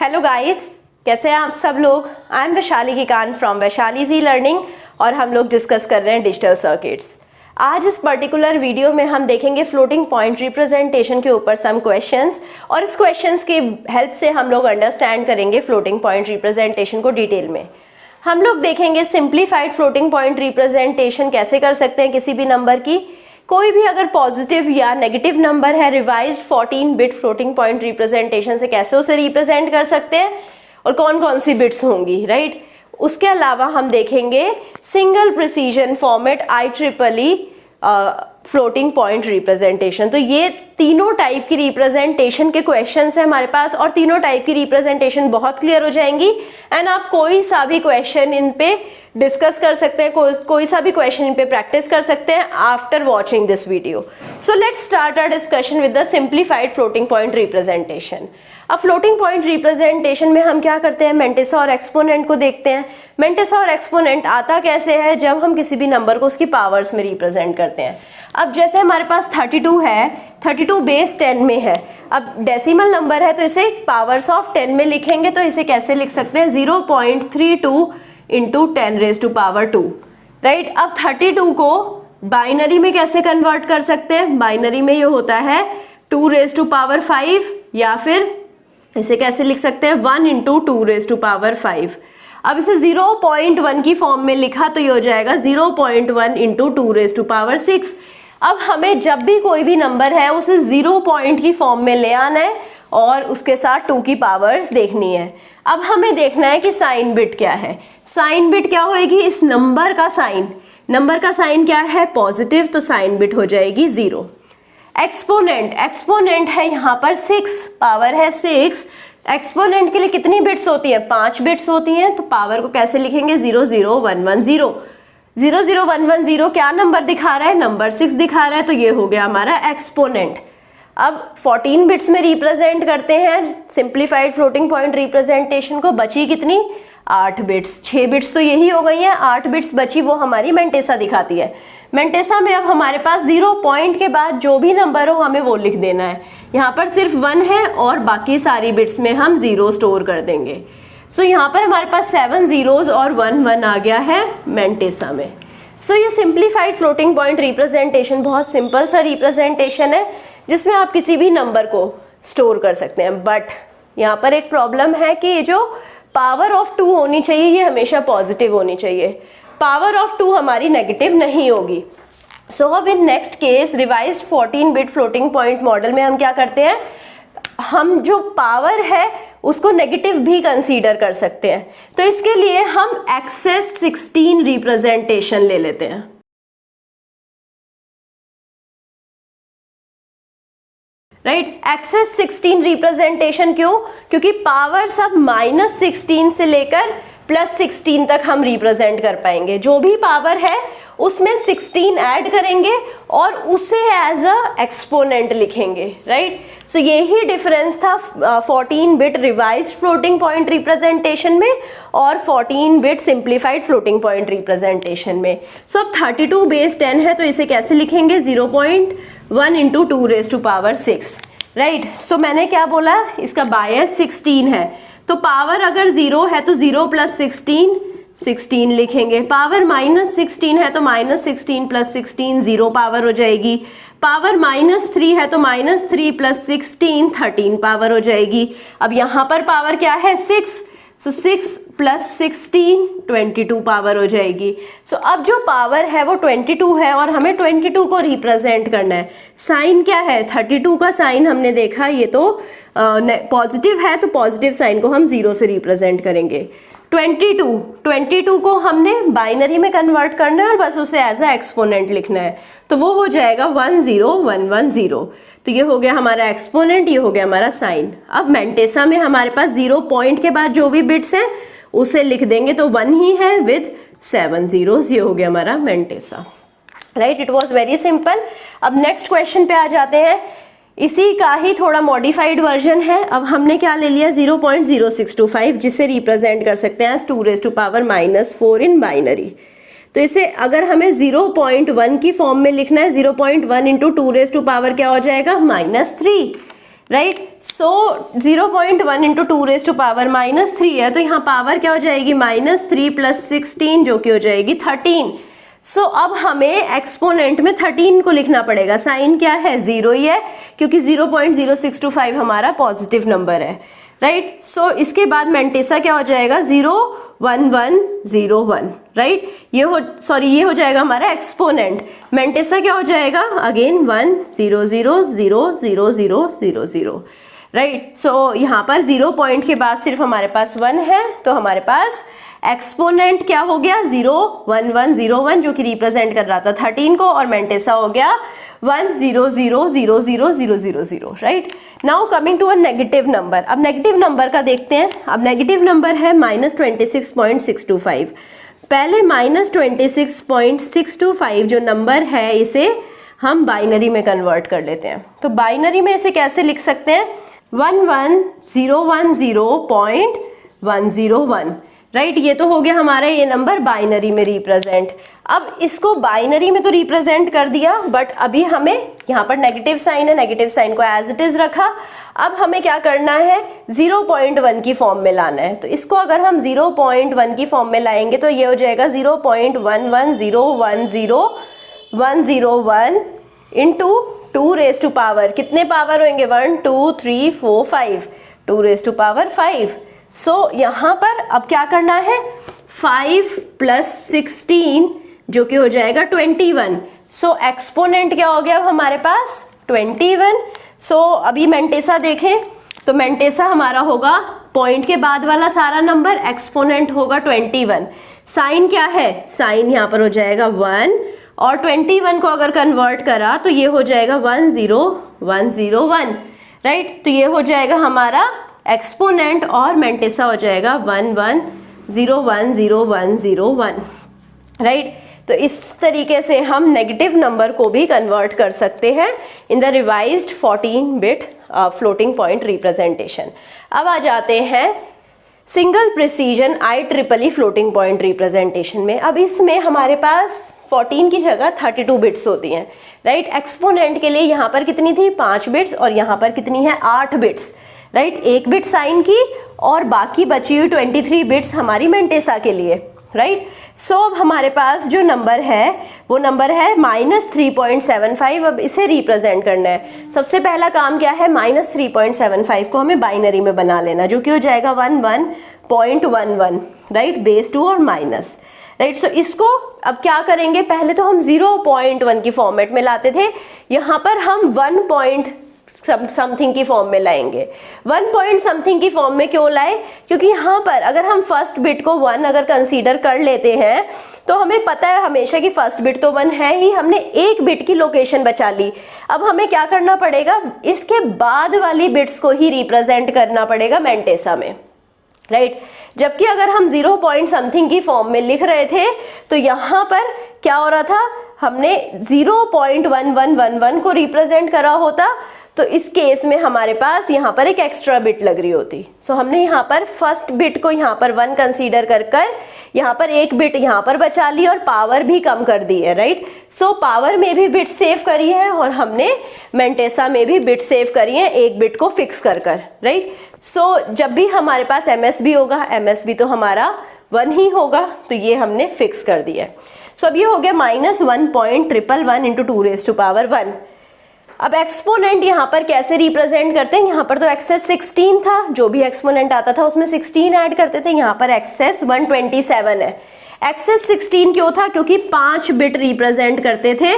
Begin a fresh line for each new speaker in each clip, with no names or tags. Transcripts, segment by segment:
Hello guys, कैसे हैं आप सब लोग। I am Vaishali Kikan from Vaishali ji learning और हम लोग डिस्कस कर रहे हैं डिजिटल सर्किट्स। आज इस पर्टिकुलर वीडियो में हम देखेंगे फ्लोटिंग पॉइंट रिप्रेजेंटेशन के ऊपर सम क्वेश्चंस और इस क्वेश्चंस की हेल्प से हम लोग अंडरस्टैंड करेंगे फ्लोटिंग पॉइंट रिप्रेजेंटेशन को डिटेल में। हम लोग देखेंगे सिंप्लीफाइड फ्लोटिंग पॉइंट रिप्रेजेंटेशन कैसे कर सकते हैं किसी भी नंबर की। कोई भी अगर पॉजिटिव या नेगेटिव नंबर है revised 14 bit floating point representation से कैसे उसे रिप्रेजेंट कर सकते हैं और कौन कौन सी बिट्स होंगी, राइट। उसके अलावा हम देखेंगे single precision format IEEE floating point representation. तो ये तीनों टाइप की रिप्रेजेंटेशन के क्वेश्चंस हैं हमारे पास और तीनों टाइप की रिप्रेजेंटेशन बहुत क्लियर हो जाएंगी एंड आप कोई सा भी क्वेश्चन इन पे डिस्कस कर सकते हैं, कोई सा भी क्वेश्चन इन पे प्रैक्टिस कर सकते हैं after watching this video. So let's start our discussion with the simplified floating point representation. अब फ्लोटिंग पॉइंट रिप्रेजेंटेशन में हम क्या करते हैं, मेंटेसा और एक्सपोनेंट को देखते हैं। मेंटेसा और एक्सपोनेंट आता कैसे है, जब हम किसी भी नंबर को उसकी पावर्स में रिप्रेजेंट करते हैं। अब जैसे हमारे पास 32 है, 32 बेस 10 में है। अब डेसिमल नंबर है तो इसे पावर्स ऑफ 10 में लिखेंगे तो इसे कैसे लिख सकते हैं, 0.32 into 10 raise to power 2, right. अब 32 को बाइनरी में कैसे कन्वर्ट कर सकते हैं, बाइनरी में ये होता है 2 रेज टू पावर 5 या फिर इसे कैसे लिख सकते हैं 1 इंटू 2 रेज टू पावर 5। अब इसे 0.1 की फॉर्म में लिखा तो ये हो जाएगा 0.1 इंटू 2 रेज टू पावर 6। अब हमें जब भी कोई भी नंबर है उसे 0 पॉइंट की फॉर्म में ले आना है और उसके साथ 2 की पावर्स देखनी है। अब हमें देखना है कि साइन बिट क्या है। साइन बिट क्या होएगी, इस नंबर का साइन क्या है, पॉजिटिव, तो साइन बिट हो जाएगी 0। एक्सपोनेंट है यहाँ पर 6, पावर है 6। एक्सपोनेंट के लिए कितनी बिट्स होती है, 5 बिट्स होती हैं, तो पावर को कैसे लिखेंगे 00110। 00110 क्या नंबर दिखा रहा है, नंबर 6 दिखा रहा है, तो ये हो गया हमारा एक्सपोनेंट। अब 14 बिट्स में रिप्रेजेंट करते हैं सिंप्लीफाइड फ्लोटिंग पॉइंट रिप्रेजेंटेशन को, बची कितनी 8 बिट्स। 6 बिट्स तो यही हो गई हैं, 8 बिट्स बची, वो हमारी मेंटेसा दिखाती है। मेंटेसा में अब हमारे पास 0 पॉइंट के बाद जो भी नंबर हो हमें वो लिख देना है। यहाँ पर सिर्फ 1 है और बाकी सारी बिट्स में हम 0 स्टोर कर देंगे। सो यहाँ पर हमारे पास 7 zeros और 1 आ गया है मेंटेसा में। सो ये सिंप्लीफाइड फ्लोटिंग पॉइंट रिप्रेजेंटेशन बहुत सिंपल सा रिप्रेजेंटेशन है जिसमें आप किसी भी नंबर को स्टोर कर सकते हैं। बट यहाँ पर एक प्रॉब्लम है कि जो पावर ऑफ 2 होनी चाहिए ये हमेशा पॉजिटिव होनी चाहिए, पावर ऑफ 2 हमारी नेगेटिव नहीं होगी। सो अब in next case revised 14 bit floating point model में हम क्या करते हैं, हम जो पावर है उसको नेगेटिव भी कंसीडर कर सकते हैं। तो इसके लिए हम एक्सेस 16 रिप्रेजेंटेशन ले लेते हैं। राइट, एक्सेस 16 रिप्रेजेंटेशन क्यों, क्योंकि पावर सब -16 से लेकर +16 तक हम रिप्रेजेंट कर पाएंगे। जो भी पावर है उसमें 16 ऐड करेंगे और उसे एज अ एक्सपोनेंट लिखेंगे, राइट। सो यही डिफरेंस था 14 bit revised floating point representation में और 14 bit simplified floating point representation में। सो अब 32 बेस 10 है तो इसे कैसे लिखेंगे 0.1 into 2 raise to power 6, right. So मैंने क्या बोला, इसका बायस 16 है तो पावर अगर 0 है तो 0 + 16 लिखेंगे। पावर -16 है तो -16 + 16 0 पावर हो जाएगी। पावर -3 है तो -3 + 16 13 पावर हो जाएगी। अब यहाँ पर पावर क्या है 6, सो 6 + 16 22 पावर हो जाएगी। सो अब जो पावर है वो 22 है और हमें 22 को रिप्रेजेंट करना है। साइन क्या है, 32 का साइन हमने देखा ये तो पॉजिटिव है तो पॉजिटिव साइन को हम 0 से रिप्रेजेंट करेंगे। 22 को हमने बाइनरी में कन्वर्ट करना है और बस उसे एज अ एक्सपोनेंट लिखना है, तो वो हो जाएगा 10110। तो ये हो गया हमारा एक्सपोनेंट, ये हो गया हमारा साइन। अब मेंटेसा में हमारे पास 0 पॉइंट के बाद जो भी बिट्स हैं उसे लिख देंगे तो 1 ही है विद 7 zeros, ये हो गया हमारा mantissa, right. It was very simple. अब नेक्स्ट क्वेश्चन पे आ जाते हैं, इसी का ही थोड़ा मॉडिफाइड वर्जन है। अब हमने क्या ले लिया 0.0625 जिसे रिप्रेजेंट कर सकते हैं 2 raise to power -4 in binary. तो इसे अगर हमें 0.1 की फॉर्म में लिखना है 0.1 इंटू 2 रेज टू पावर क्या हो जाएगा -3, right. So 0.1 into 2 raise to power -3 है, तो यहाँ पावर क्या हो जाएगी -3 + 16 जो कि हो जाएगी 13। सो अब हमें एक्सपोनेंट में 13 को लिखना पड़ेगा। साइन क्या है, 0 ही है, क्योंकि 0.0625 हमारा पॉजिटिव नंबर है, राइट। सो इसके बाद मेंटेसा क्या हो जाएगा 01101, राइट। ये हो जाएगा हमारा एक्सपोनेंट। मेंटेसा क्या हो जाएगा अगेन 100000000, राइट। सो यहाँ पर 0 पॉइंट के बाद सिर्फ हमारे पास 1 है, तो हमारे पास एक्सपोनेंट क्या हो गया 01101 जो कि रिप्रेजेंट कर रहा था 13 को, और मेंटेसा हो गया 100000000, right. Now coming to a negative number. अब नेगेटिव नंबर का देखते हैं। अब नेगेटिव नंबर है -26.625। पहले -26.625 जो नंबर है इसे हम बाइनरी में कन्वर्ट कर लेते हैं। तो बाइनरी में इसे कैसे लिख सकते हैं 11010.101, राइट। ये तो हो गया हमारा ये नंबर बाइनरी में रिप्रेजेंट। अब इसको बाइनरी में तो रिप्रेजेंट कर दिया, बट अभी हमें यहाँ पर नेगेटिव साइन है, नेगेटिव साइन को एज इट इज रखा। अब हमें क्या करना है 0.1 की फॉर्म में लाना है। तो इसको अगर हम 0.1 की फॉर्म में लाएंगे तो ये हो जाएगा 0.110101 इंटू 2 रेज टू पावर, कितने पावर होंगे 1 2 3 4 5, 2 रेज टू पावर 5। सो यहाँ पर अब क्या करना है 5 + 16 जो कि हो जाएगा 21। सो एक्सपोनेंट क्या हो गया हमारे पास 21। सो अभी मेंटेसा देखें तो मेंटेसा हमारा होगा पॉइंट के बाद वाला सारा नंबर, एक्सपोनेंट होगा 21। साइन क्या है, साइन यहाँ पर हो जाएगा 1, और 21 को अगर कन्वर्ट करा तो ये हो जाएगा 10101, राइट। तो ये हो जाएगा हमारा एक्सपोनेंट, और मेंटेसा हो जाएगा 1101001, राइट। तो इस तरीके से हम नेगेटिव नंबर को भी कन्वर्ट कर सकते हैं इन द रिवाइज्ड 14-बिट फ्लोटिंग पॉइंट रिप्रेजेंटेशन। अब आ जाते हैं single precision IEEE floating point representation में। अब इसमें हमारे पास 14 की जगह 32 बिट्स होती हैं, राइट। एक्सपोनेंट के लिए यहाँ पर कितनी थी 5 बिट्स, और यहाँ पर कितनी है 8 बिट्स, राइट। 1 बिट साइन की और बाकी बची हुई 23 बिट्स हमारी मेंटेसा के लिए, राइट। सो अब हमारे पास जो नंबर है वो नंबर है -3.75। अब इसे रिप्रेजेंट करना है। सबसे पहला काम क्या है -3.75 को हमें बाइनरी में बना लेना, जो कि हो जाएगा 11.11, राइट, बेस 2 और माइनस, राइट। सो इसको अब क्या करेंगे, पहले तो हम 0.1 की फॉर्मेट में लाते थे, यहाँ पर हम 1 समथिंग की फॉर्म में लाएंगे। 1 समथिंग की फॉर्म में क्यों लाए, क्योंकि यहाँ पर अगर हम फर्स्ट बिट को 1 अगर कंसीडर कर लेते हैं तो हमें पता है हमेशा कि फर्स्ट बिट तो 1 है ही, हमने 1 बिट की लोकेशन बचा ली। अब हमें क्या करना पड़ेगा, इसके बाद वाली बिट्स को ही रिप्रेजेंट करना पड़ेगा मेंटेसा में, राइट। जबकि अगर हम 0 समथिंग की फॉर्म में लिख रहे थे तो यहाँ पर क्या हो रहा था, हमने 0.1111 को रिप्रेजेंट करा होता, तो इस केस में हमारे पास यहाँ पर एक एक्स्ट्रा बिट लग रही होती। सो हमने यहाँ पर फर्स्ट बिट को यहाँ पर 1 कंसीडर कर यहाँ पर 1 बिट यहाँ पर बचा ली और पावर भी कम कर दी है, राइट। सो पावर में भी बिट सेव करी है और हमने मेंटेसा में भी बिट सेव करी है 1 बिट को फिक्स कर, राइट। सो जब भी हमारे पास MSB होगा, MSB तो हमारा 1 ही होगा, तो ये हमने फिक्स कर दिया है। सो अब ये हो गया -1.111 इंटू 2 रेज टू पावर 1। अब एक्सपोनेंट यहाँ पर कैसे रिप्रेजेंट करते हैं, यहाँ पर तो एक्सेस 16 था, जो भी एक्सपोनेंट आता था उसमें 16 ऐड करते थे, यहाँ पर एक्सेस 127 है। एक्सेस 16 क्यों था, क्योंकि 5 बिट रिप्रेजेंट करते थे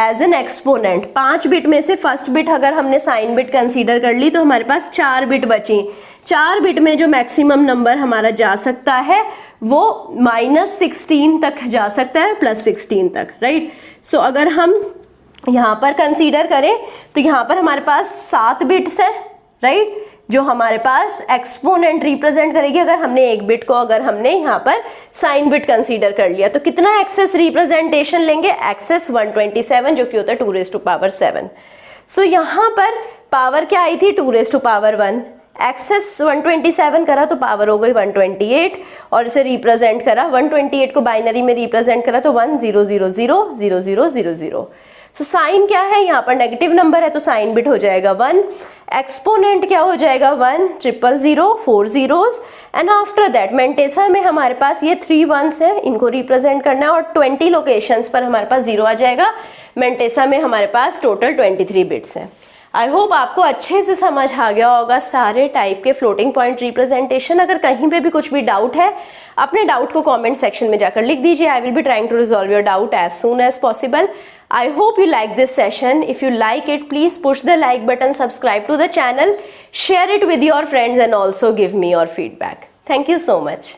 एज एन एक्सपोनेंट। 5 बिट में से फर्स्ट बिट अगर हमने साइन बिट कंसीडर कर ली तो हमारे पास 4 बिट बची। 4 बिट में जो मैक्सिमम नंबर हमारा जा सकता है वो -16 तक जा सकता है, +16 तक, राइट। सो अगर हम यहाँ पर कंसीडर करें तो यहाँ पर हमारे पास 7 बिट्स है, राइट, जो हमारे पास एक्सपोनेंट रिप्रेजेंट करेगी। अगर हमने 1 बिट को अगर हमने यहाँ पर साइन बिट कंसीडर कर लिया तो कितना एक्सेस रिप्रेजेंटेशन लेंगे, एक्सेस 127 जो कि होता है 2 रेज टू पावर 7। सो यहाँ पर पावर क्या आई थी 2 रेज टू पावर 1, एक्सेस 127 करा तो पावर हो गई 128 और इसे रिप्रेजेंट करा 128 को बाइनरी में रिप्रेजेंट करा तो 10000000। सो साइन क्या है, यहाँ पर नेगेटिव नंबर है तो साइन बिट हो जाएगा 1। एक्सपोनेंट क्या हो जाएगा 1 000 4 zeros एंड आफ्टर दैट मेंटेसा में हमारे पास ये 3 1s है, इनको रिप्रेजेंट करना है और 20 लोकेशंस पर हमारे पास 0 आ जाएगा। मेंटेसा में हमारे पास टोटल 23 बिट्स हैं। आई होप आपको अच्छे से समझ आ गया होगा सारे टाइप के फ्लोटिंग पॉइंट रिप्रेजेंटेशन। अगर कहीं पे भी कुछ भी डाउट है, अपने डाउट को कमेंट सेक्शन में जाकर लिख दीजिए। I will be trying to resolve your doubt as soon as possible. I hope you like this session. If you like it, please push the like button, subscribe to the channel, share it with your friends and also give me your feedback. Thank you so much.